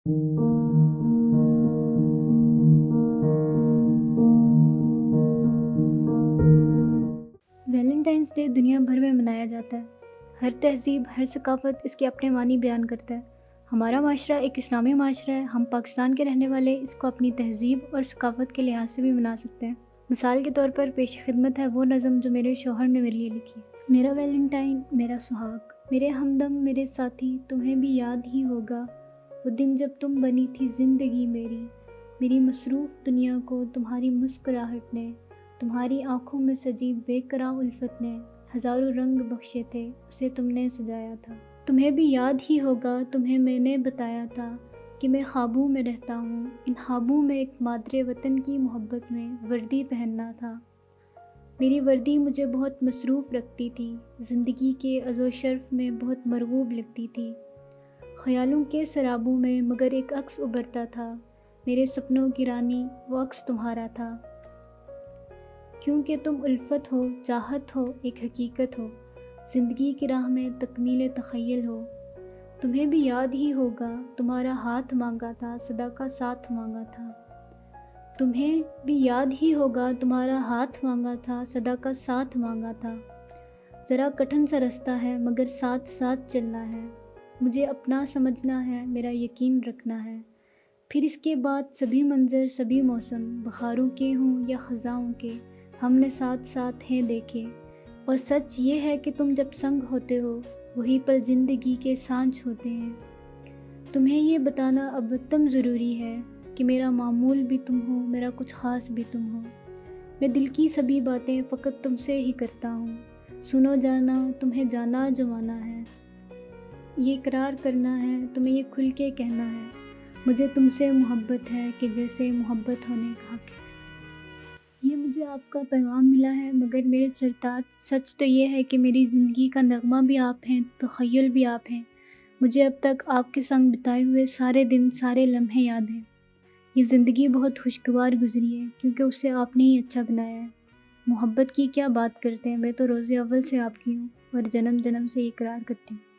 Valentines day دنیا بھر میں منایا جاتا ہے۔ ہر تہذیب، ہر ثقافت اس کے اپنے معنی بیان کرتا ہے۔ ہمارا معاشرہ ایک اسلامی معاشرہ ہے۔ ہم پاکستان کے رہنے والے اس کو اپنی تہذیب اور ثقافت کے لحاظ سے بھی منا سکتے ہیں۔ مثال کے طور پر پیش خدمت ہے وہ نظم جو میرے شوہر نے میرے لیے لکھی۔ میرا ویلنٹائن، میرا سہاگ، میرے ہمدم، میرے ساتھی، تمہیں بھی یاد ہی ہوگا وہ دن جب تم بنی تھی زندگی میری، میری مصروف دنیا کو تمہاری مسکراہٹ نے، تمہاری آنکھوں میں سجی بے قرار الفت نے ہزاروں رنگ بخشے تھے، اسے تم نے سجایا تھا۔ تمہیں بھی یاد ہی ہوگا، تمہیں میں نے بتایا تھا کہ میں خوابوں میں رہتا ہوں، ان خوابوں میں ایک مادر وطن کی محبت میں وردی پہننا تھا۔ میری وردی مجھے بہت مصروف رکھتی تھی، زندگی کے عز و شرف میں بہت مرغوب لگتی تھی۔ خیالوں کے سرابوں میں مگر ایک عکس ابھرتا تھا، میرے سپنوں کی رانی وہ عکس تمہارا تھا۔ کیونکہ تم الفت ہو، چاہت ہو، ایک حقیقت ہو، زندگی کی راہ میں تکمیل تخیل ہو۔ تمہیں بھی یاد ہی ہوگا، تمہارا ہاتھ مانگا تھا، صدا کا ساتھ مانگا تھا۔ تمہیں بھی یاد ہی ہوگا، تمہارا ہاتھ مانگا تھا، صدا کا ساتھ مانگا تھا۔ ذرا کٹھن سا رستہ ہے مگر ساتھ ساتھ چلنا ہے، مجھے اپنا سمجھنا ہے، میرا یقین رکھنا ہے۔ پھر اس کے بعد سبھی منظر، سبھی موسم، بہاروں کے ہوں یا خزاں کے، ہم نے ساتھ ساتھ ہیں دیکھے۔ اور سچ یہ ہے کہ تم جب سنگ ہوتے ہو، وہی پل زندگی کے سانچ ہوتے ہیں۔ تمہیں یہ بتانا اب تم ضروری ہے کہ میرا معمول بھی تم ہو، میرا کچھ خاص بھی تم ہو۔ میں دل کی سبھی باتیں فقط تم سے ہی کرتا ہوں، سنو جانا، تمہیں جانا جو مانا ہے، یہ اقرار کرنا ہے، تمہیں یہ کھل کے کہنا ہے، مجھے تم سے محبت ہے کہ جیسے محبت ہونے کا حق ہے۔ یہ مجھے آپ کا پیغام ملا ہے مگر میرے سرتاج، سچ تو یہ ہے کہ میری زندگی کا نغمہ بھی آپ ہیں، تخیل بھی آپ ہیں۔ مجھے اب تک آپ کے سنگ بتائے ہوئے سارے دن، سارے لمحے یاد ہیں۔ یہ زندگی بہت خوشگوار گزری ہے کیونکہ اسے آپ نے ہی اچھا بنایا ہے۔ محبت کی کیا بات کرتے ہیں، میں تو روز اول سے آپ کی ہوں اور جنم جنم سے اقرار کرتی ہوں۔